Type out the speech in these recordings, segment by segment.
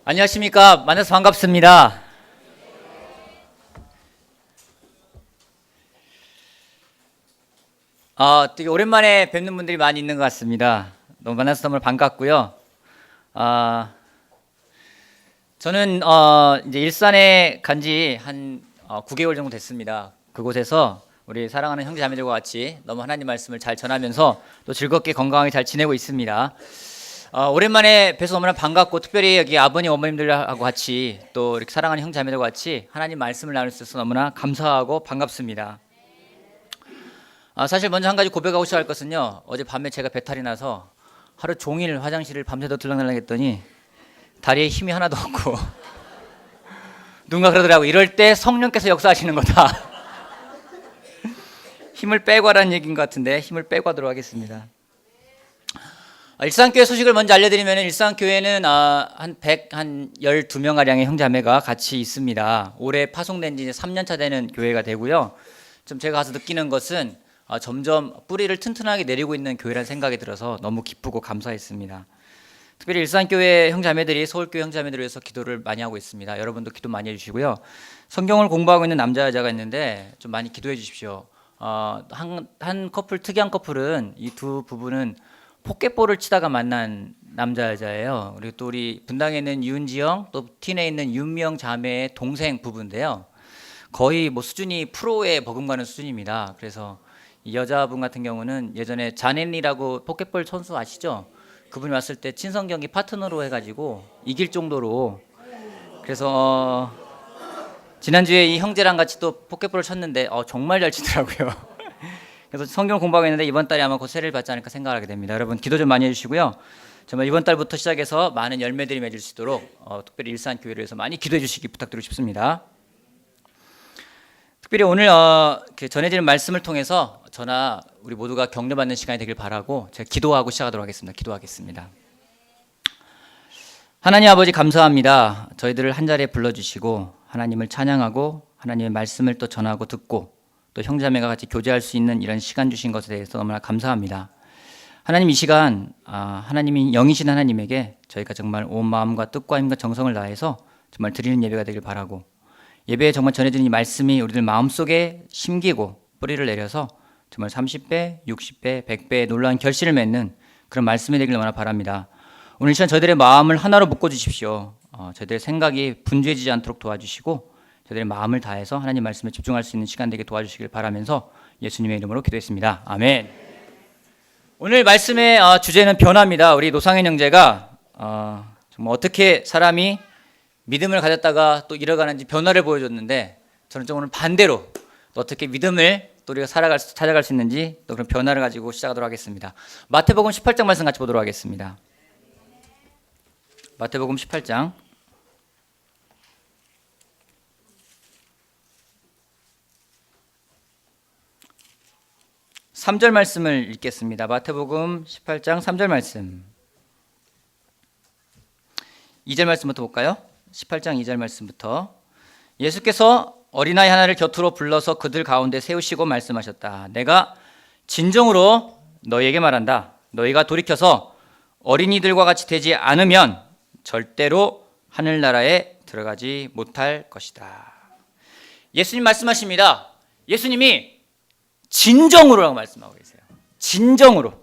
안녕하십니까. 만나서 반갑습니다. 되게 오랜만에 뵙는 분들이 많이 있는 것 같습니다. 너무 만나서 정말 반갑고요. 저는 이제 일산에 간지 한 9개월 정도 됐습니다. 그곳에서 우리 사랑하는 형제 자매들과 같이 너무 하나님 말씀을 잘 전하면서 또 즐겁게 건강하게 잘 지내고 있습니다. 오랜만에 뵈서 너무나 반갑고, 특별히 여기 아버님 어머님들하고 같이 또 이렇게 사랑하는 형제 자매들과 같이 하나님 말씀을 나눌 수 있어서 너무나 감사하고 반갑습니다. 사실 먼저 한 가지 고백하고 시작할 것은요, 어제 밤에 제가 배탈이 나서 하루 종일 화장실을 밤새도록 들락날락 했더니 다리에 힘이 하나도 없고 누군가 그러더라고. 이럴 때 성령께서 역사하시는 거다. 힘을 빼고 하라는 얘기인 것 같은데 힘을 빼고 하도록 하겠습니다. 일산교회 소식을 먼저 알려드리면, 일산교회는 한 12명가량의 형제자매가 같이 있습니다. 올해 파송된 지 이제 3년차 되는 교회가 되고요. 좀 제가 가서 느끼는 것은 점점 뿌리를 튼튼하게 내리고 있는 교회라는 생각이 들어서 너무 기쁘고 감사했습니다. 특별히 일산교회 형제자매들이 서울교회 형제자매들을 위해서 기도를 많이 하고 있습니다. 여러분도 기도 많이 해주시고요. 성경을 공부하고 있는 남자 여자가 있는데 좀 많이 기도해 주십시오. 한 커플, 특이한 커플은, 이 두 부부는 포켓볼을 치다가 만난 남자 여자예요. 그리고 또 우리 분당에 있는 윤지영, 또 틴에 있는 윤미영 자매의 동생 부부인데요. 거의 뭐 수준이 프로에 버금가는 수준입니다. 그래서 이 여자분 같은 경우는 예전에 자넨이라고 포켓볼 선수 아시죠? 그분이 왔을 때 친선 경기 파트너로 해가지고 이길 정도로, 그래서 지난주에 이 형제랑 같이 또 포켓볼을 쳤는데 정말 잘 치더라고요. 그래서 성경 공부하고 있는데 이번 달에 아마 곧 세례를 받지 않을까 생각하게 됩니다. 여러분 기도 좀 많이 해주시고요. 정말 이번 달부터 시작해서 많은 열매들이 맺을 수 있도록 특별히 일산교회를 위해서 많이 기도해 주시기 부탁드리고 싶습니다. 특별히 오늘 전해지는 말씀을 통해서 저나 우리 모두가 격려받는 시간이 되길 바라고 제가 기도하고 시작하도록 하겠습니다. 기도하겠습니다. 하나님 아버지, 감사합니다. 저희들을 한자리에 불러주시고 하나님을 찬양하고 하나님의 말씀을 또 전하고 듣고 또 형제자매가 같이 교제할 수 있는 이런 시간 주신 것에 대해서 너무나 감사합니다. 하나님, 이 시간 하나님이 영이신 하나님에게 저희가 정말 온 마음과 뜻과 힘과 정성을 다해서 정말 드리는 예배가 되길 바라고, 예배에 정말 전해지는 이 말씀이 우리들 마음속에 심기고 뿌리를 내려서 정말 30배, 60배, 100배의 놀라운 결실을 맺는 그런 말씀이 되길 너무나 바랍니다. 오늘 이 시간 저희들의 마음을 하나로 묶어주십시오. 저희들의 생각이 분주해지지 않도록 도와주시고 저희들의 마음을 다해서 하나님 말씀에 집중할 수 있는 시간 되게 도와주시길 바라면서 예수님의 이름으로 기도했습니다. 아멘. 오늘 말씀의 주제는 변화입니다. 우리 노상현 형제가 정말 어떻게 사람이 믿음을 가졌다가 또 잃어가는지 변화를 보여줬는데, 저는 좀 오늘 반대로 또 어떻게 믿음을 또 우리가 찾아갈 수 있는지 또 그런 변화를 가지고 시작하도록 하겠습니다. 마태복음 18장 말씀 같이 보도록 하겠습니다. 마태복음 18장 3절 말씀을 읽겠습니다. 마태복음 18장 3절 말씀. 2절 말씀부터 볼까요? 18장 2절 말씀부터. 예수께서 어린아이 하나를 곁으로 불러서 그들 가운데 세우시고 말씀하셨다. 내가 진정으로 너희에게 말한다. 너희가 돌이켜서 어린이들과 같이 되지 않으면 절대로 하늘나라에 들어가지 못할 것이다. 예수님 말씀하십니다. 예수님이 진정으로라고 말씀하고 계세요. 진정으로.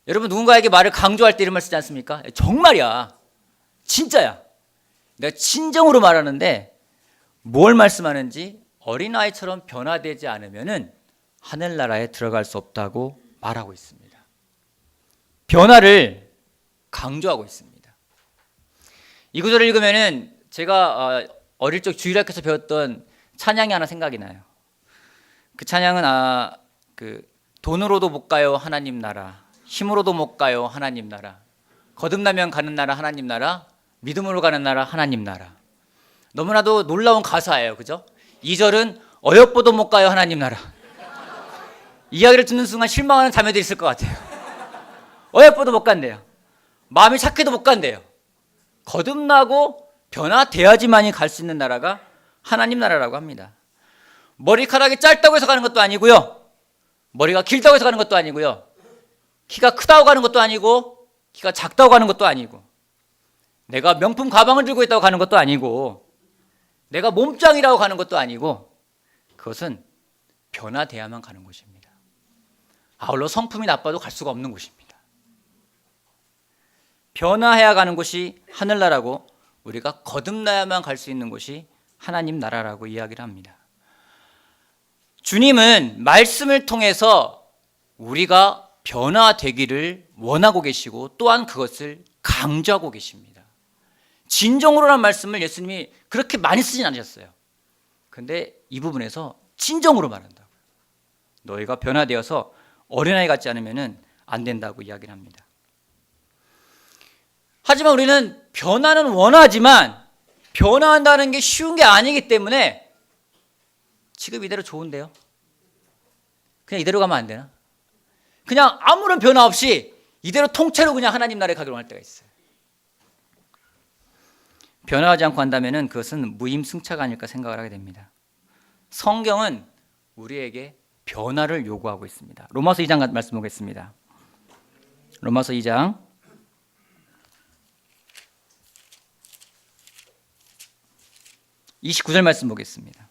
여러분, 누군가에게 말을 강조할 때 이런 말 쓰지 않습니까? 정말이야, 진짜야, 내가 진정으로 말하는데, 뭘 말씀하는지, 어린아이처럼 변화되지 않으면 하늘나라에 들어갈 수 없다고 말하고 있습니다. 변화를 강조하고 있습니다. 이 구절을 읽으면 제가 어릴 적 주일학교에서 배웠던 찬양이 하나 생각이 나요. 그 찬양은 돈으로도 못 가요 하나님 나라, 힘으로도 못 가요 하나님 나라, 거듭나면 가는 나라 하나님 나라, 믿음으로 가는 나라 하나님 나라. 너무나도 놀라운 가사예요, 그죠? 2절은 어여뻐도 못 가요 하나님 나라. 이야기를 듣는 순간 실망하는 자매들이 있을 것 같아요. 어여뻐도 못 간대요. 마음이 착해도 못 간대요. 거듭나고 변화돼야지만이 갈 수 있는 나라가 하나님 나라라고 합니다. 머리카락이 짧다고 해서 가는 것도 아니고요, 머리가 길다고 해서 가는 것도 아니고요, 키가 크다고 가는 것도 아니고 키가 작다고 가는 것도 아니고, 내가 명품 가방을 들고 있다고 가는 것도 아니고 내가 몸짱이라고 가는 것도 아니고 그것은 변화돼야만 가는 곳입니다. 아울러 성품이 나빠도 갈 수가 없는 곳입니다. 변화해야 가는 곳이 하늘나라고 우리가 거듭나야만 갈 수 있는 곳이 하나님 나라라고 이야기를 합니다. 주님은 말씀을 통해서 우리가 변화되기를 원하고 계시고 또한 그것을 강조하고 계십니다. 진정으로란 말씀을 예수님이 그렇게 많이 쓰진 않으셨어요. 그런데 이 부분에서 진정으로 말한다고요. 너희가 변화되어서 어린아이 같지 않으면 안 된다고 이야기를 합니다. 하지만 우리는 변화는 원하지만 변화한다는 게 쉬운 게 아니기 때문에 지금 이대로 좋은데요? 그냥 이대로 가면 안 되나? 그냥 아무런 변화 없이 이대로 통째로 그냥 하나님 나라에 가기로 할 때가 있어요. 변화하지 않고 한다면 그것은 무임승차가 아닐까 생각을 하게 됩니다. 성경은 우리에게 변화를 요구하고 있습니다. 로마서 2장 말씀 보겠습니다. 로마서 2장 29절 말씀 보겠습니다.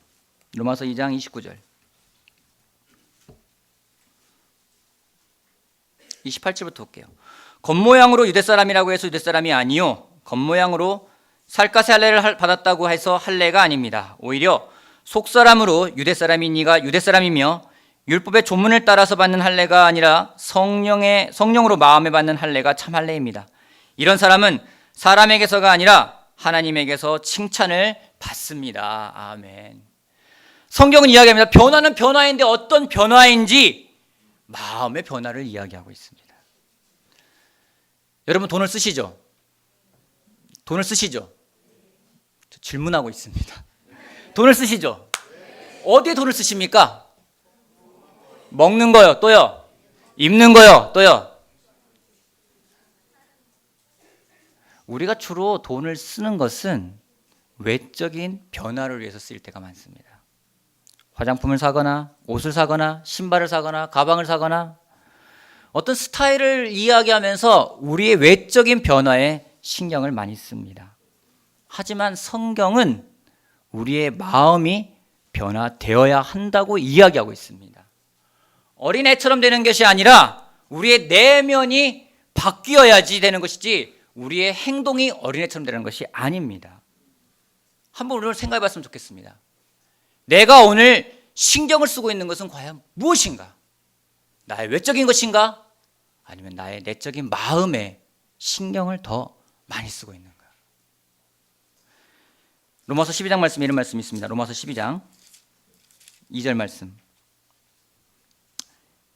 로마서 2장 29절 28절부터 볼게요. 겉모양으로 유대사람이라고 해서 유대사람이 아니요 겉모양으로 살갗의 할례를 받았다고 해서 할례가 아닙니다. 오히려 속사람으로 유대사람이니가 유대사람이며 율법의 조문을 따라서 받는 할례가 아니라 성령으로 마음에 받는 할례가 참 할례입니다. 이런 사람은 사람에게서가 아니라 하나님에게서 칭찬을 받습니다. 아멘. 성경은 이야기합니다. 변화는 변화인데 어떤 변화인지 마음의 변화를 이야기하고 있습니다. 여러분 돈을 쓰시죠? 돈을 쓰시죠? 저 질문하고 있습니다. 돈을 쓰시죠? 어디에 돈을 쓰십니까? 먹는 거요. 또요. 입는 거요. 또요. 우리가 주로 돈을 쓰는 것은 외적인 변화를 위해서 쓰일 때가 많습니다. 화장품을 사거나 옷을 사거나 신발을 사거나 가방을 사거나 어떤 스타일을 이야기하면서 우리의 외적인 변화에 신경을 많이 씁니다. 하지만 성경은 우리의 마음이 변화되어야 한다고 이야기하고 있습니다. 어린애처럼 되는 것이 아니라 우리의 내면이 바뀌어야지 되는 것이지 우리의 행동이 어린애처럼 되는 것이 아닙니다. 한번 오늘 생각해 봤으면 좋겠습니다. 내가 오늘 신경을 쓰고 있는 것은 과연 무엇인가? 나의 외적인 것인가? 아니면 나의 내적인 마음에 신경을 더 많이 쓰고 있는가? 로마서 12장 말씀 이런 말씀이 있습니다. 로마서 12장 2절 말씀.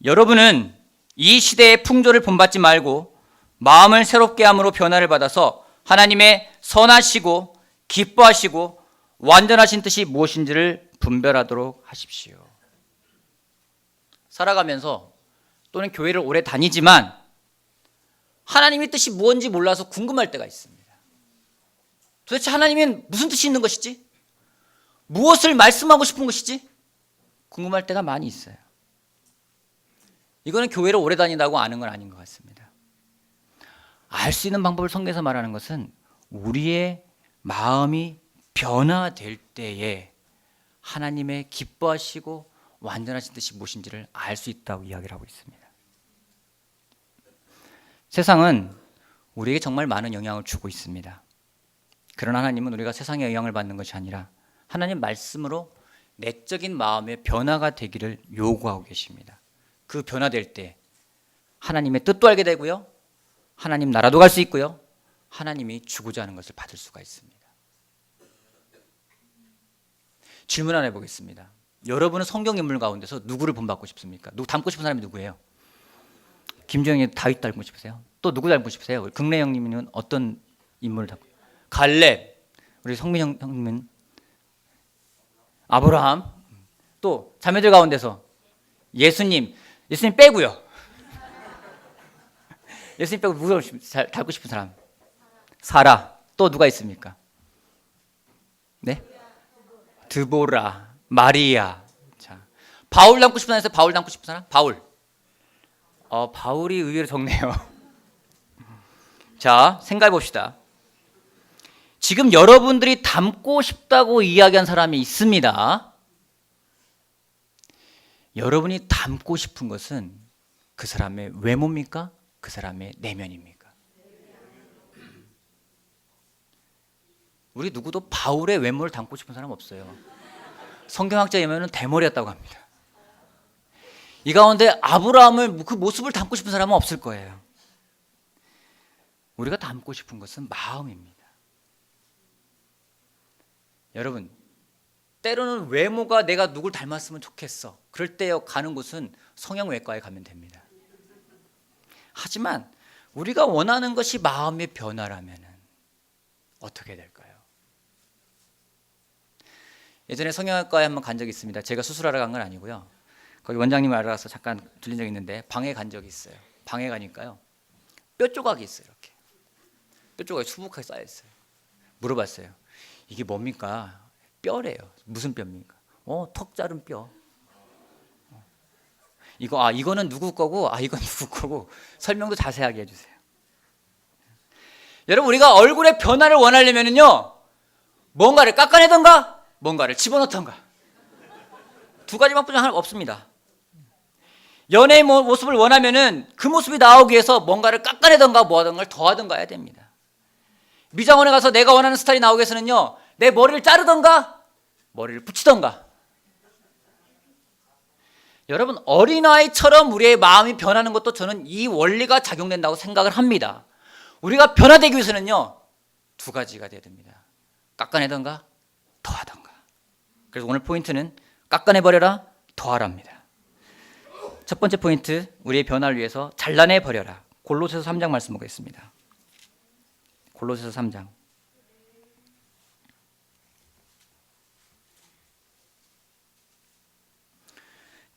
여러분은 이 시대의 풍조를 본받지 말고 마음을 새롭게 함으로 변화를 받아서 하나님의 선하시고 기뻐하시고 완전하신 뜻이 무엇인지를 분별하도록 하십시오. 살아가면서 또는 교회를 오래 다니지만 하나님의 뜻이 무엇인지 몰라서 궁금할 때가 있습니다. 도대체 하나님은 무슨 뜻이 있는 것이지? 무엇을 말씀하고 싶은 것이지? 궁금할 때가 많이 있어요. 이거는 교회를 오래 다닌다고 아는 건 아닌 것 같습니다. 알 수 있는 방법을 성경에서 말하는 것은 우리의 마음이 변화될 때에 하나님의 기뻐하시고 완전하신 뜻이 무엇인지를 알 수 있다고 이야기를 하고 있습니다. 세상은 우리에게 정말 많은 영향을 주고 있습니다. 그러나 하나님은 우리가 세상에 영향을 받는 것이 아니라 하나님 말씀으로 내적인 마음의 변화가 되기를 요구하고 계십니다. 그 변화될 때 하나님의 뜻도 알게 되고요, 하나님 나라도 갈 수 있고요, 하나님이 주고자 하는 것을 받을 수가 있습니다. 질문 하나 해보겠습니다. 여러분은 성경 인물 가운데서 누구를 본받고 싶습니까? 누구 닮고 싶은 사람이 누구예요? 김정희 다윗 닮고 싶으세요? 또 누구 닮고 싶으세요? 극래 형님은 어떤 인물을 닮고? 갈렙. 우리 성민 형님은 아브라함. 또 자매들 가운데서 예수님 빼고요. 예수님 빼고 누구 닮고 싶은 사람? 사라. 또 누가 있습니까? 네? 드보라, 마리아. 자, 바울 닮고 싶은 사람에서 바울 닮고 싶은 사람? 바울. 바울이 의외로 적네요. 자, 생각해 봅시다. 지금 여러분들이 닮고 싶다고 이야기한 사람이 있습니다. 여러분이 닮고 싶은 것은 그 사람의 외모입니까? 그 사람의 내면입니까? 우리 누구도 바울의 외모를 닮고 싶은 사람 없어요. 성경학자이면 대머리였다고 합니다. 이 가운데 아브라함을 그 모습을 닮고 싶은 사람은 없을 거예요. 우리가 닮고 싶은 것은 마음입니다. 여러분, 때로는 외모가 내가 누굴 닮았으면 좋겠어. 그럴 때 가는 곳은 성형외과에 가면 됩니다. 하지만 우리가 원하는 것이 마음의 변화라면 어떻게 될까요? 예전에 성형외과에 한번 간 적이 있습니다. 제가 수술하러 간 건 아니고요. 거기 원장님을 알아서 잠깐 들린 적이 있는데 방에 간 적이 있어요. 방에 가니까요, 뼈 조각이 있어요. 이렇게 뼈 조각이 수북하게 쌓여 있어요. 물어봤어요. 이게 뭡니까? 뼈래요. 무슨 뼈입니까? 턱 자른 뼈. 이거는 누구 거고, 이건 누구 거고, 설명도 자세하게 해주세요. 여러분, 우리가 얼굴의 변화를 원하려면요, 뭔가를 깎아내던가 뭔가를 집어넣던가, 두 가지밖에 없습니다. 연예의 모습을 원하면은 그 모습이 나오기 위해서 뭔가를 깎아내던가 뭐하던가를 더하던가 해야 됩니다. 미장원에 가서 내가 원하는 스타일이 나오기 위해서는요, 내 머리를 자르던가 머리를 붙이던가. 여러분, 어린아이처럼 우리의 마음이 변하는 것도 저는 이 원리가 작용된다고 생각을 합니다. 우리가 변화되기 위해서는요, 두 가지가 돼야 됩니다. 깎아내던가 더하던가. 그래서 오늘 포인트는 깎아내버려라, 더하랍니다. 첫 번째 포인트, 우리의 변화를 위해서 잘라내버려라. 골로새서 3장 말씀 보겠습니다. 골로새서 3장.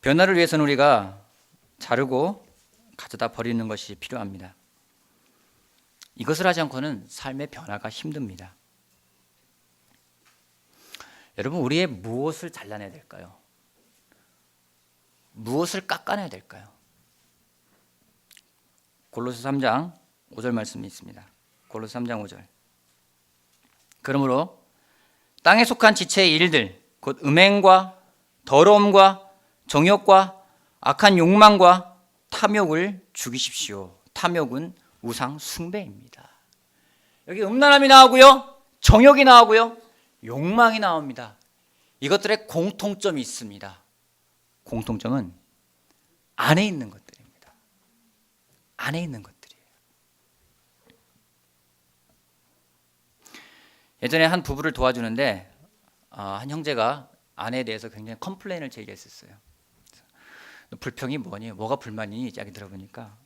변화를 위해서는 우리가 자르고 가져다 버리는 것이 필요합니다. 이것을 하지 않고는 삶의 변화가 힘듭니다. 여러분, 우리의 무엇을 잘라내야 될까요? 무엇을 깎아내야 될까요? 골로새 3장 5절 말씀이 있습니다. 골로새 3장 5절. 그러므로 땅에 속한 지체의 일들, 곧 음행과 더러움과 정욕과 악한 욕망과 탐욕을 죽이십시오. 탐욕은 우상 숭배입니다. 여기 음란함이 나오고요, 정욕이 나오고요, 욕망이 나옵니다. 이것들의 공통점이 있습니다. 공통점은 안에 있는 것들입니다. 안에 있는 것들이에요. 예전에 한 부부를 도와주는데 한 형제가 아내에 대해서 굉장히 컴플레인을 제기했었어요. 너 불평이 뭐니? 뭐가 불만이니? 이야기 들어보니까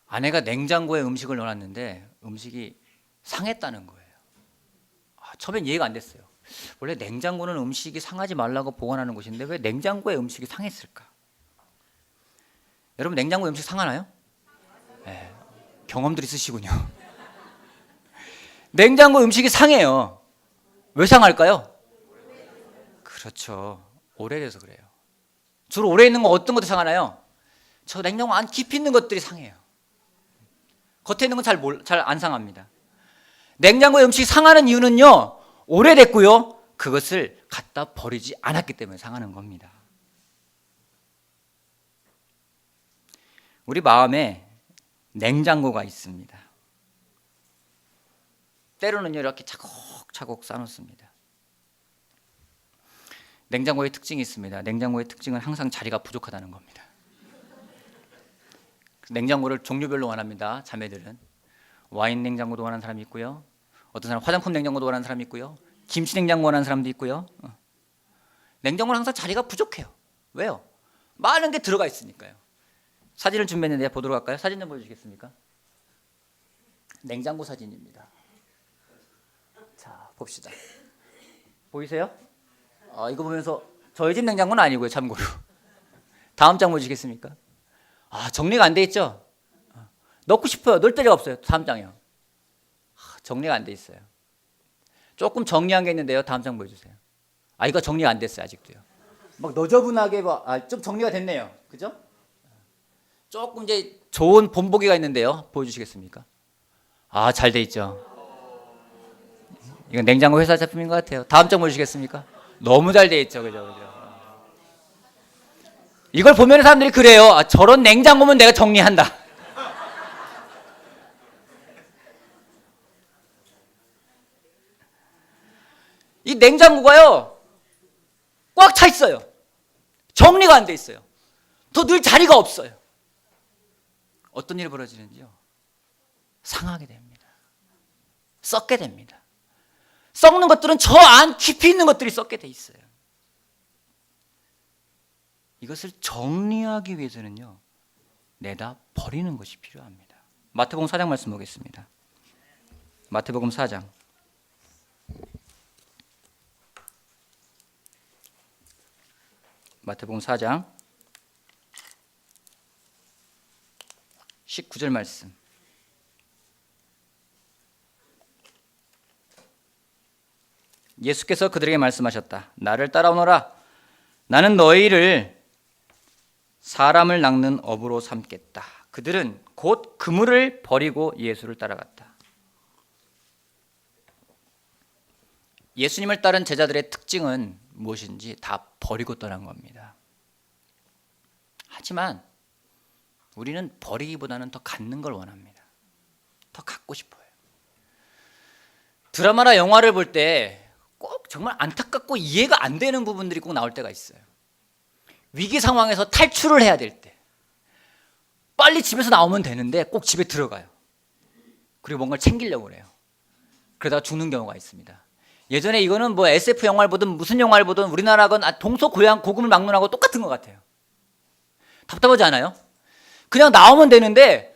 아내가 냉장고에 음식을 넣어놨는데 음식이 상했다는 거예요. 처음엔 이해가 안 됐어요. 원래 냉장고는 음식이 상하지 말라고 보관하는 곳인데 왜 냉장고에 음식이 상했을까? 여러분, 냉장고에 음식 상하나요? 네, 경험들 있으시군요. 냉장고 음식이 상해요. 왜 상할까요? 그렇죠. 오래돼서 그래요. 주로 오래 있는 거 어떤 것들이 상하나요? 저 냉장고 안 깊이 있는 것들이 상해요. 겉에 있는 건 잘 안 상합니다. 냉장고에 음식이 상하는 이유는요, 오래됐고요, 그것을 갖다 버리지 않았기 때문에 상하는 겁니다. 우리 마음에 냉장고가 있습니다. 때로는 이렇게 차곡차곡 쌓아놓습니다. 냉장고의 특징이 있습니다. 냉장고의 특징은 항상 자리가 부족하다는 겁니다. 냉장고를 종류별로 원합니다. 자매들은 와인 냉장고도 원하는 사람이 있고요, 어떤 사람은 화장품 냉장고도 원하는 사람이 있고요, 김치 냉장고 원하는 사람도 있고요. 냉장고는 항상 자리가 부족해요. 왜요? 많은 게 들어가 있으니까요. 사진을 준비했는데 보도록 할까요? 사진 좀 보여주시겠습니까? 냉장고 사진입니다. 자, 봅시다. 보이세요? 이거 보면서 저희 집 냉장고는 아니고요, 참고로. 다음 장 보여주시겠습니까? 정리가 안 돼 있죠? 넣고 싶어요. 넣을 데가 없어요. 다음 장이요. 정리가 안 돼 있어요. 조금 정리한 게 있는데요. 다음 장 보여주세요. 이거 정리가 안 됐어요. 아직도요. 막 너저분하게 좀 정리가 됐네요. 그죠? 조금 이제 좋은 본보기가 있는데요. 보여주시겠습니까? 아, 잘 돼 있죠. 이건 냉장고 회사 제품인 것 같아요. 다음 장 보시겠습니까? 너무 잘 돼 있죠. 그죠? 이걸 보면 사람들이 그래요. 아, 저런 냉장고면 내가 정리한다. 이 냉장고가요, 꽉 차 있어요. 정리가 안 돼 있어요. 또 늘 자리가 없어요. 어떤 일이 벌어지는지요? 상하게 됩니다. 썩게 됩니다. 썩는 것들은 저 안 깊이 있는 것들이 썩게 돼 있어요. 이것을 정리하기 위해서는요, 내다 버리는 것이 필요합니다. 마태복음 4장 말씀 보겠습니다. 마태복음 4장. 마태복음 4장 19절 말씀. 예수께서 그들에게 말씀하셨다. 나를 따라오너라. 나는 너희를 사람을 낚는 어부로 삼겠다. 그들은 곧 그물을 버리고 예수를 따라갔다. 예수님을 따른 제자들의 특징은 무엇인지 다 버리고 떠난 겁니다. 하지만 우리는 버리기보다는 더 갖는 걸 원합니다. 더 갖고 싶어요. 드라마나 영화를 볼 때 꼭 정말 안타깝고 이해가 안 되는 부분들이 꼭 나올 때가 있어요. 위기 상황에서 탈출을 해야 될 때 빨리 집에서 나오면 되는데 꼭 집에 들어가요. 그리고 뭔가를 챙기려고 그래요. 그러다가 죽는 경우가 있습니다. 예전에 이거는 뭐 SF 영화를 보든 무슨 영화를 보든 우리나라건 동서고양 고금을 막론하고 똑같은 것 같아요. 답답하지 않아요? 그냥 나오면 되는데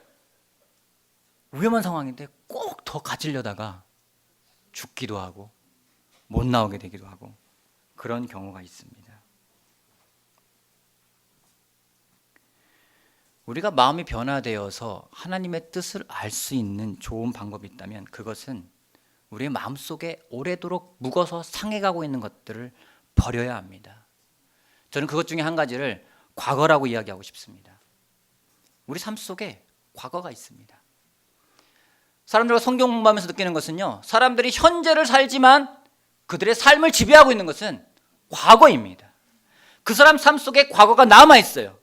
위험한 상황인데 꼭 더 가지려다가 죽기도 하고 못 나오게 되기도 하고 그런 경우가 있습니다. 우리가 마음이 변화되어서 하나님의 뜻을 알 수 있는 좋은 방법이 있다면 그것은 우리의 마음속에 오래도록 묵어서 상해가고 있는 것들을 버려야 합니다. 저는 그것 중에 한 가지를 과거라고 이야기하고 싶습니다. 우리 삶 속에 과거가 있습니다. 사람들과 성경 공부하면서 느끼는 것은요, 사람들이 현재를 살지만 그들의 삶을 지배하고 있는 것은 과거입니다. 그 사람 삶 속에 과거가 남아있어요.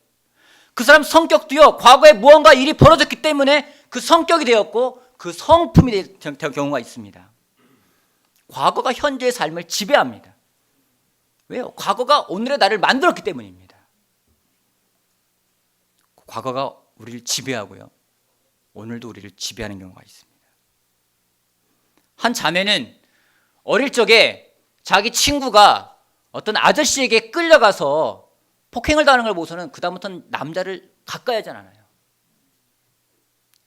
그 사람 성격도요, 과거에 무언가 일이 벌어졌기 때문에 그 성격이 되었고 그 성품이 된 경우가 있습니다. 과거가 현재의 삶을 지배합니다. 왜요? 과거가 오늘의 나를 만들었기 때문입니다. 과거가 우리를 지배하고요, 오늘도 우리를 지배하는 경우가 있습니다. 한 자매는 어릴 적에 자기 친구가 어떤 아저씨에게 끌려가서 폭행을 당하는 걸 보고서는 그다음부터는 남자를 가까이 하지 않아요.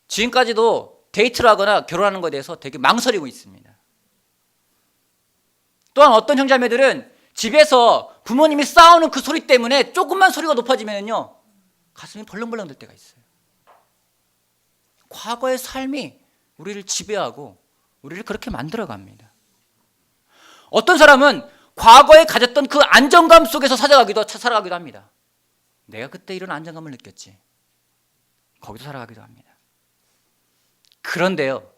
지금까지도 데이트를 하거나 결혼하는 것에 대해서 되게 망설이고 있습니다. 또한 어떤 형제자매들은 집에서 부모님이 싸우는 그 소리 때문에 조금만 소리가 높아지면요, 가슴이 벌렁벌렁 될 때가 있어요. 과거의 삶이 우리를 지배하고 우리를 그렇게 만들어갑니다. 어떤 사람은 과거에 가졌던 그 안정감 속에서 살아가기도 합니다. 내가 그때 이런 안정감을 느꼈지. 거기서 살아가기도 합니다. 그런데요,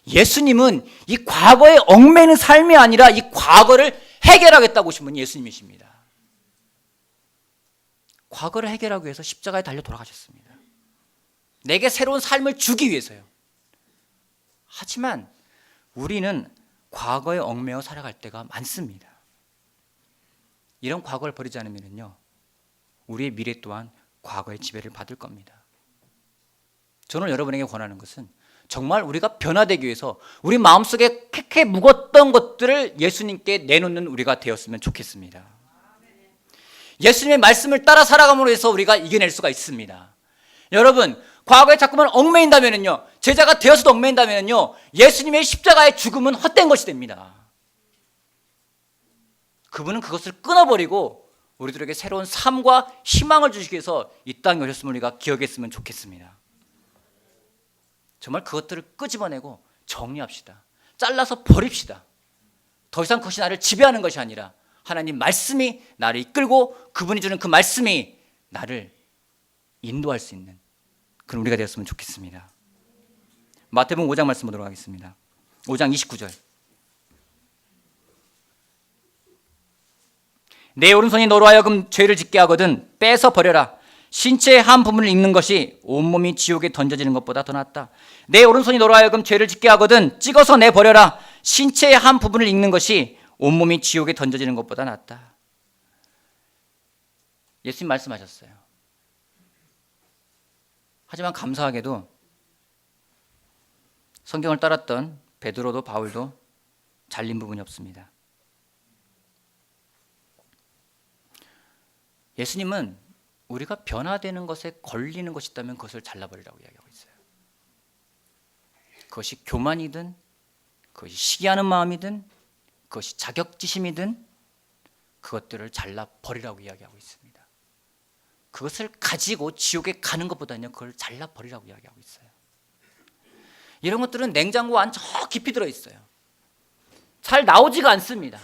예수님은 이 과거에 얽매이는 삶이 아니라 이 과거를 해결하겠다고 오신 분이 예수님이십니다. 과거를 해결하기 위해서 십자가에 달려 돌아가셨습니다. 내게 새로운 삶을 주기 위해서요. 하지만 우리는 과거에 얽매여 살아갈 때가 많습니다. 이런 과거를 버리지 않으면요, 우리의 미래 또한 과거의 지배를 받을 겁니다. 저는 여러분에게 권하는 것은 정말 우리가 변화되기 위해서 우리 마음속에 캐캐 묵었던 것들을 예수님께 내놓는 우리가 되었으면 좋겠습니다. 예수님의 말씀을 따라 살아감으로 해서 우리가 이겨낼 수가 있습니다. 여러분, 과거에 자꾸만 얽매인다면요, 제자가 되어서도 얽매인다면요, 예수님의 십자가의 죽음은 헛된 것이 됩니다. 그분은 그것을 끊어버리고 우리들에게 새로운 삶과 희망을 주시기 위해서 이 땅에 오셨음을 우리가 기억했으면 좋겠습니다. 정말 그것들을 끄집어내고 정리합시다. 잘라서 버립시다. 더 이상 그것이 나를 지배하는 것이 아니라 하나님 말씀이 나를 이끌고 그분이 주는 그 말씀이 나를 인도할 수 있는 그런 우리가 되었으면 좋겠습니다. 마태복음 5장 말씀 보도록 하겠습니다. 5장 29절. 내 오른손이 너로 하여금 죄를 짓게 하거든 빼서 버려라. 신체의 한 부분을 읽는 것이 온몸이 지옥에 던져지는 것보다 더 낫다. 내 오른손이 너로 하여금 죄를 짓게 하거든 찍어서 내버려라. 신체의 한 부분을 읽는 것이 온몸이 지옥에 던져지는 것보다 낫다. 예수님 말씀하셨어요. 하지만 감사하게도 성경을 따랐던 베드로도 바울도 잘린 부분이 없습니다. 예수님은 우리가 변화되는 것에 걸리는 것이 있다면 그것을 잘라버리라고 이야기하고 있어요. 그것이 교만이든 그것이 시기하는 마음이든 그것이 자격지심이든 그것들을 잘라버리라고 이야기하고 있습니다. 그것을 가지고 지옥에 가는 것보다는 그걸 잘라버리라고 이야기하고 있어요. 이런 것들은 냉장고 안 저 깊이 들어있어요. 잘 나오지가 않습니다.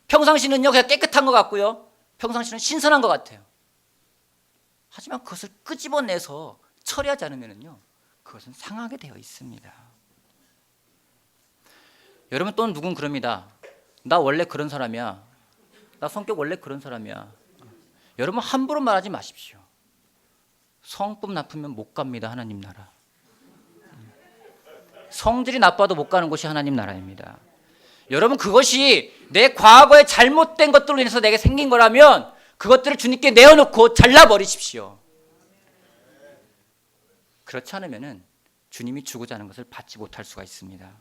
평상시는요 그냥 깨끗한 것 같고요, 평상시는 신선한 것 같아요. 하지만 그것을 끄집어내서 처리하지 않으면요 그것은 상하게 되어 있습니다. 여러분 또는 누군 그럽니다. 나 원래 그런 사람이야. 나 성격 원래 그런 사람이야. 여러분 함부로 말하지 마십시오. 성품 나쁘면 못 갑니다. 하나님 나라. 성질이 나빠도 못 가는 곳이 하나님 나라입니다. 여러분 그것이 내 과거에 잘못된 것들로 인해서 내게 생긴 거라면 그것들을 주님께 내어놓고 잘라버리십시오. 그렇지 않으면 주님이 주고자 하는 것을 받지 못할 수가 있습니다.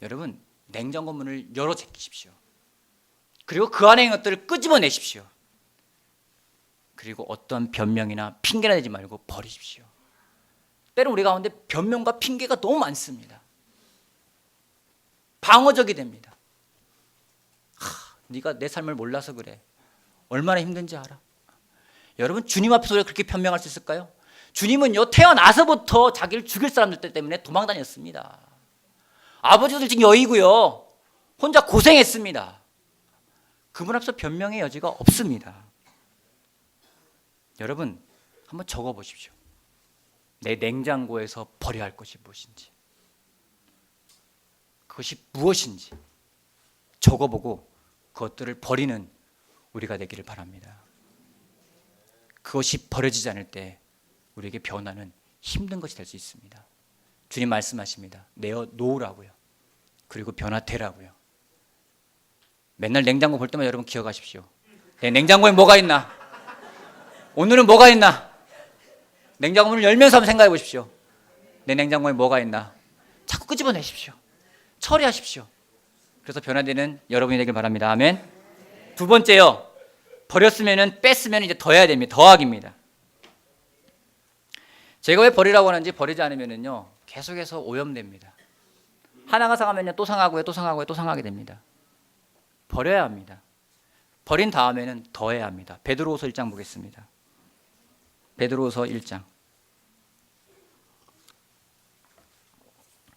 여러분 냉장고 문을 열어 제끼십시오. 그리고 그 안에 있는 것들을 끄집어내십시오. 그리고 어떤 변명이나 핑계나 대지 말고 버리십시오. 때론 우리 가운데 변명과 핑계가 너무 많습니다. 방어적이 됩니다. 네가 내 삶을 몰라서 그래. 얼마나 힘든지 알아. 여러분 주님 앞에서 왜 그렇게 변명할 수 있을까요? 주님은요 태어나서부터 자기를 죽일 사람들 때문에 도망다녔습니다. 아버지도 지금 여의고요 혼자 고생했습니다. 그분 앞에서 변명의 여지가 없습니다. 여러분 한번 적어보십시오. 내 냉장고에서 버려야 할 것이 무엇인지, 그것이 무엇인지 적어보고 그것들을 버리는 우리가 되기를 바랍니다. 그것이 버려지지 않을 때 우리에게 변화는 힘든 것이 될 수 있습니다. 주님 말씀하십니다. 내어놓으라고요. 그리고 변화되라고요. 맨날 냉장고 볼 때마다 여러분 기억하십시오. 내 냉장고에 뭐가 있나? 오늘은 뭐가 있나? 냉장고 문을 열면서 한번 생각해 보십시오. 내 냉장고에 뭐가 있나? 자꾸 끄집어내십시오. 처리하십시오. 그래서 변화되는 여러분이 되길 바랍니다. 아멘. 두 번째요. 버렸으면 뺐으면 이제 더 해야 됩니다. 더하기입니다. 제가 왜 버리라고 하는지, 버리지 않으면요 계속해서 오염됩니다. 하나가 상하면요 또 상하고요, 또 상하고요, 또 상하게 됩니다. 버려야 합니다. 버린 다음에는 더 해야 합니다. 베드로후서 1장 보겠습니다. 베드로후서 1장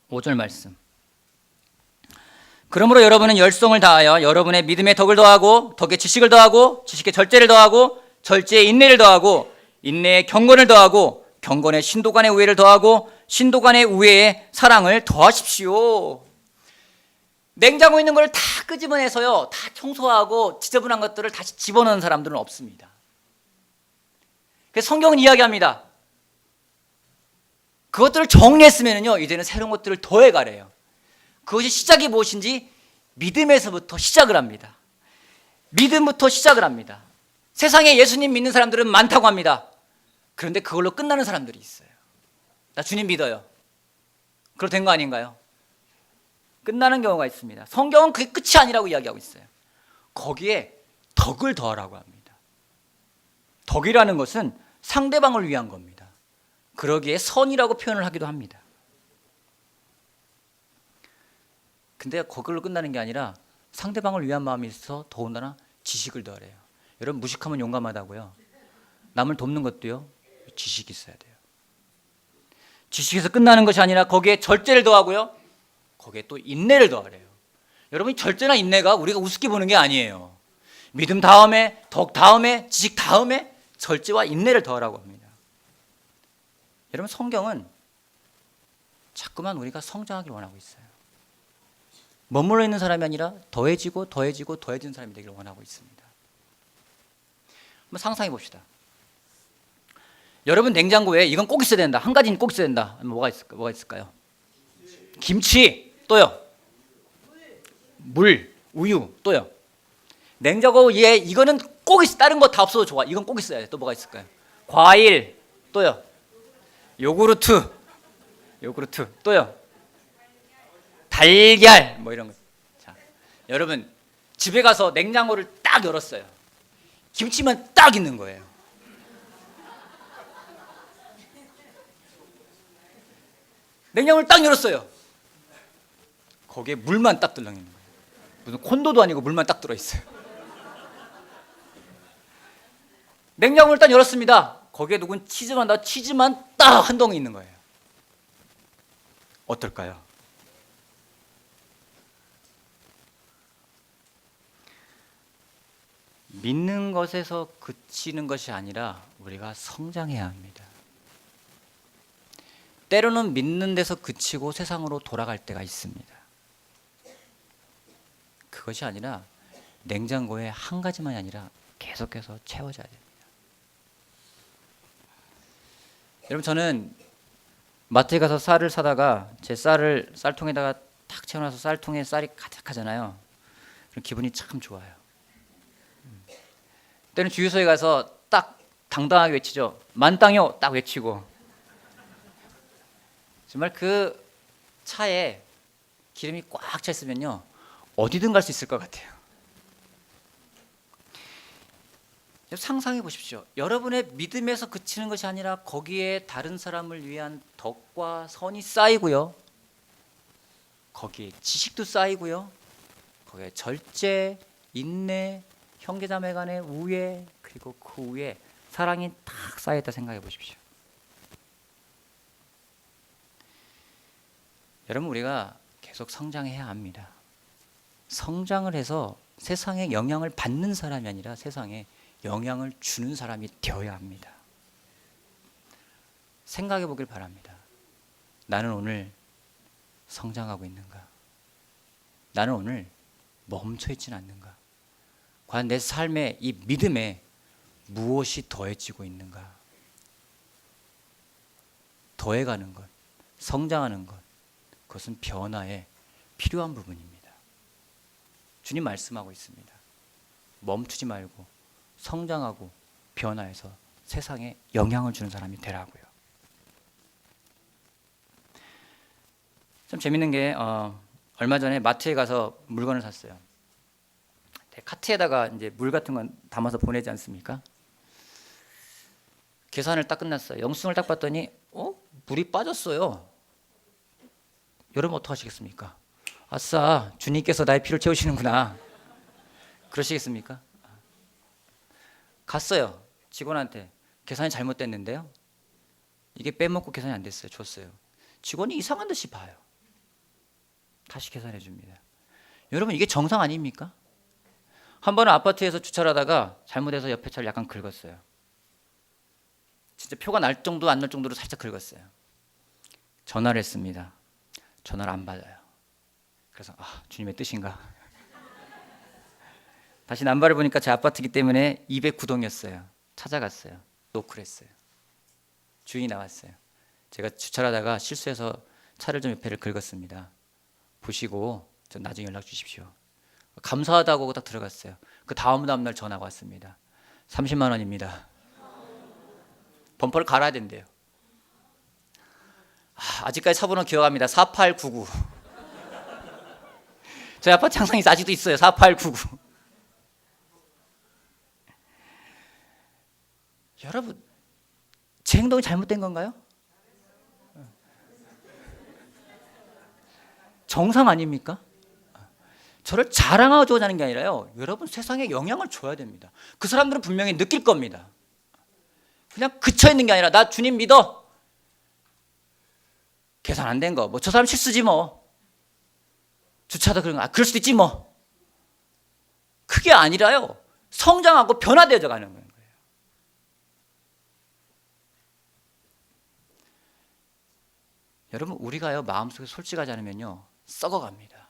5절 말씀. 그러므로 여러분은 열성을 다하여 여러분의 믿음의 덕을 더하고 덕에 지식을 더하고 지식에 절제를 더하고 절제에 인내를 더하고 인내에 경건을 더하고 경건에 신도 간의 우애를 더하고 신도 간의 우애에 사랑을 더하십시오. 냉장고에 있는 걸 다 끄집어내서요 다 청소하고 지저분한 것들을 다시 집어넣는 사람들은 없습니다. 그래서 성경은 이야기합니다. 그것들을 정리했으면요 이제는 새로운 것들을 더해가래요. 그것이 시작이 무엇인지 믿음에서부터 시작을 합니다. 믿음부터 시작을 합니다. 세상에 예수님 믿는 사람들은 많다고 합니다. 그런데 그걸로 끝나는 사람들이 있어요. 나 주님 믿어요. 그렇게 된 거 아닌가요? 끝나는 경우가 있습니다. 성경은 그게 끝이 아니라고 이야기하고 있어요. 거기에 덕을 더하라고 합니다. 덕이라는 것은 상대방을 위한 겁니다. 그러기에 선이라고 표현을 하기도 합니다. 근데 거기로 끝나는 게 아니라 상대방을 위한 마음이 있어서 더군다나 지식을 더하래요. 여러분 무식하면 용감하다고요. 남을 돕는 것도요 지식이 있어야 돼요. 지식에서 끝나는 것이 아니라 거기에 절제를 더하고요 거기에 또 인내를 더하래요. 여러분 절제나 인내가 우리가 우습게 보는 게 아니에요. 믿음 다음에 덕 다음에 지식 다음에 절제와 인내를 더하라고 합니다. 여러분 성경은 자꾸만 우리가 성장하길 원하고 있어요. 머물러 있는 사람이 아니라 더해지고 더해지고 더해지는 사람이 되기를 원하고 있습니다. 한번 상상해 봅시다. 여러분 냉장고에 이건 꼭 있어야 된다. 한 가지는 꼭 있어야 된다. 뭐가 있을까요? 김치, 또요. 물, 우유, 또요. 냉장고에 이거는 꼭 있어. 다른 거 다 없어도 좋아. 이건 꼭 있어야 돼. 또 뭐가 있을까요? 과일, 또요. 요구르트, 또요. 달걀, 뭐 이런 거. 자, 여러분 집에 가서 냉장고를 딱 열었어요. 김치만 딱 있는 거예요. 냉장고를 딱 열었어요. 거기에 물만 딱 들렁 있는 거예요. 무슨 콘도도 아니고 물만 딱 들어 있어요. 냉장고를 딱 열었습니다. 거기에 누군 치즈만 딱 한 덩이 있는 거예요. 어떨까요? 믿는 것에서 그치는 것이 아니라 우리가 성장해야 합니다. 때로는 믿는 데서 그치고 세상으로 돌아갈 때가 있습니다. 그것이 아니라 냉장고에 한 가지만이 아니라 계속해서 채워져야 됩니다. 여러분 저는 마트에 가서 쌀을 사다가 제 쌀을 쌀통에다가 탁 채워놔서 쌀통에 쌀이 가득하잖아요. 그럼 기분이 참 좋아요. 때는 주유소에 가서 딱 당당하게 외치죠. 만땅요 딱 외치고 정말 그 차에 기름이 꽉 차 있으면요 어디든 갈 수 있을 것 같아요. 상상해 보십시오. 여러분의 믿음에서 그치는 것이 아니라 거기에 다른 사람을 위한 덕과 선이 쌓이고요. 거기에 지식도 쌓이고요. 거기에 절제, 인내, 형제자매 간의 우애, 그리고 그 위에 사랑이 탁 쌓여있다 생각해 보십시오. 여러분 우리가 계속 성장해야 합니다. 성장을 해서 세상에 영향을 받는 사람이 아니라 세상에 영향을 주는 사람이 되어야 합니다. 생각해 보길 바랍니다. 나는 오늘 성장하고 있는가? 나는 오늘 멈춰 있지는 않는가? 과연 내 삶의 이 믿음에 무엇이 더해지고 있는가? 더해가는 것, 성장하는 것, 그것은 변화에 필요한 부분입니다. 주님 말씀하고 있습니다. 멈추지 말고 성장하고 변화해서 세상에 영향을 주는 사람이 되라고요. 좀 재밌는 게 얼마 전에 마트에 가서 물건을 샀어요. 카트에다가 이제 물 같은 건 담아서 보내지 않습니까? 계산을 딱 끝났어요. 영수증을 딱 봤더니 물이 빠졌어요. 여러분 어떡하시겠습니까? 아싸, 주님께서 나의 피를 채우시는구나. 그러시겠습니까? 갔어요. 직원한테 계산이 잘못됐는데요. 이게 빼먹고 계산이 안 됐어요. 줬어요. 직원이 이상한 듯이 봐요. 다시 계산해 줍니다. 여러분 이게 정상 아닙니까? 한 번은 아파트에서 주차를 하다가 잘못해서 옆에 차를 약간 긁었어요. 진짜 표가 날 정도 안 날 정도로 살짝 긁었어요. 전화를 했습니다. 전화를 안 받아요. 그래서 주님의 뜻인가? 다시 남발을 보니까 제 아파트이기 때문에 209동이었어요. 찾아갔어요. 노크를 했어요. 주인이 나왔어요. 제가 주차를 하다가 실수해서 차를 좀 옆에를 긁었습니다. 보시고 좀 나중에 연락 주십시오. 감사하다고 하고 딱 들어갔어요. 그 다음 날 전화가 왔습니다. 30만 원입니다. 범퍼를 갈아야 된대요. 아직까지 차번호 기억합니다. 4899. 저희 아파트 항상 아직도 있어요. 4899. 여러분, 제 행동이 잘못된 건가요? 정상 아닙니까? 저를 자랑하고자 하는 게 아니라요. 여러분 세상에 영향을 줘야 됩니다. 그 사람들은 분명히 느낄 겁니다. 그냥 그쳐 있는 게 아니라 나 주님 믿어. 계산 안 된 거. 저 사람 실수지 뭐. 주차도 그런 거. 그럴 수도 있지 뭐. 그게 아니라요. 성장하고 변화되어 가는 거예요. 여러분 우리가요 마음속에 솔직하지 않으면요 썩어갑니다.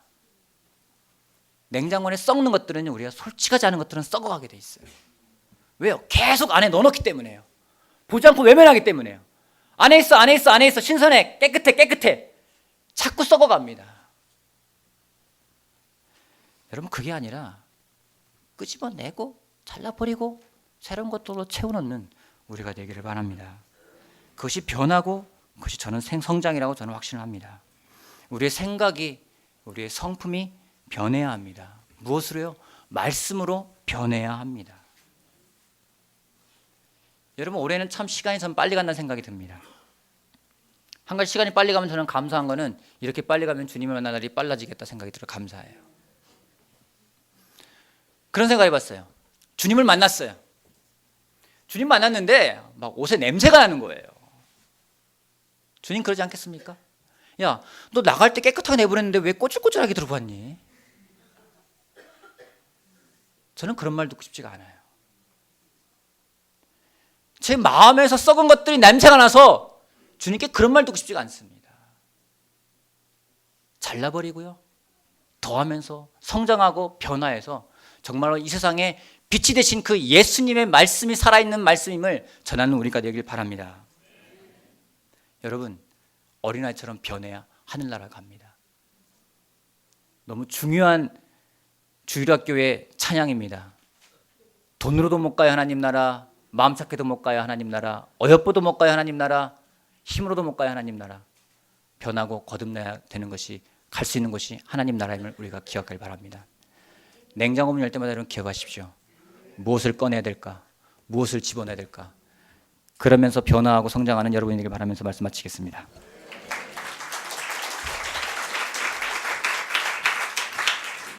냉장고에 썩는 것들은 우리가 솔직하지 않은 것들은 썩어가게 돼 있어요. 왜요? 계속 안에 넣어놓기 때문에요. 보지 않고 외면하기 때문에요. 안에 있어 신선해 깨끗해 자꾸 썩어갑니다. 여러분 그게 아니라 끄집어내고 잘라버리고 새로운 것들로 채워넣는 우리가 되기를 바랍니다. 그것이 변하고 그것이 저는 성장이라고 저는 확신을 합니다. 우리의 생각이 우리의 성품이 변해야 합니다. 무엇으로요? 말씀으로 변해야 합니다. 여러분 올해는 참 시간이 참 빨리 간다는 생각이 듭니다. 한 가지 시간이 빨리 가면 저는 감사한 거는 이렇게 빨리 가면 주님을 만날 날이 빨라지겠다 생각이 들어 감사해요. 그런 생각 해봤어요. 주님을 만났어요. 주님 만났는데 막 옷에 냄새가 나는 거예요. 주님 그러지 않겠습니까? 야, 너 나갈 때 깨끗하게 내보냈는데 왜 꼬질꼬질하게 들고 왔니? 저는 그런 말 듣고 싶지가 않아요. 제 마음에서 썩은 것들이 냄새가 나서 주님께 그런 말 듣고 싶지가 않습니다. 잘라버리고요. 더하면서 성장하고 변화해서 정말로 이 세상에 빛이 되신 그 예수님의 말씀이 살아있는 말씀임을 전하는 우리가 되길 바랍니다. 여러분 어린아이처럼 변해야 하늘나라 갑니다. 너무 중요한 주일학교의 찬양입니다. 돈으로도 못 가요 하나님 나라, 마음 착해도 못 가요 하나님 나라, 어여뻐도 못 가요 하나님 나라, 힘으로도 못 가요 하나님 나라. 변하고 거듭나야 되는 것이 갈 수 있는 것이 하나님 나라임을 우리가 기억하길 바랍니다. 냉장고 문 열 때마다 여러분 기억하십시오. 무엇을 꺼내야 될까? 무엇을 집어내야 될까? 그러면서 변화하고 성장하는 여러분에게 바라면서 말씀 마치겠습니다.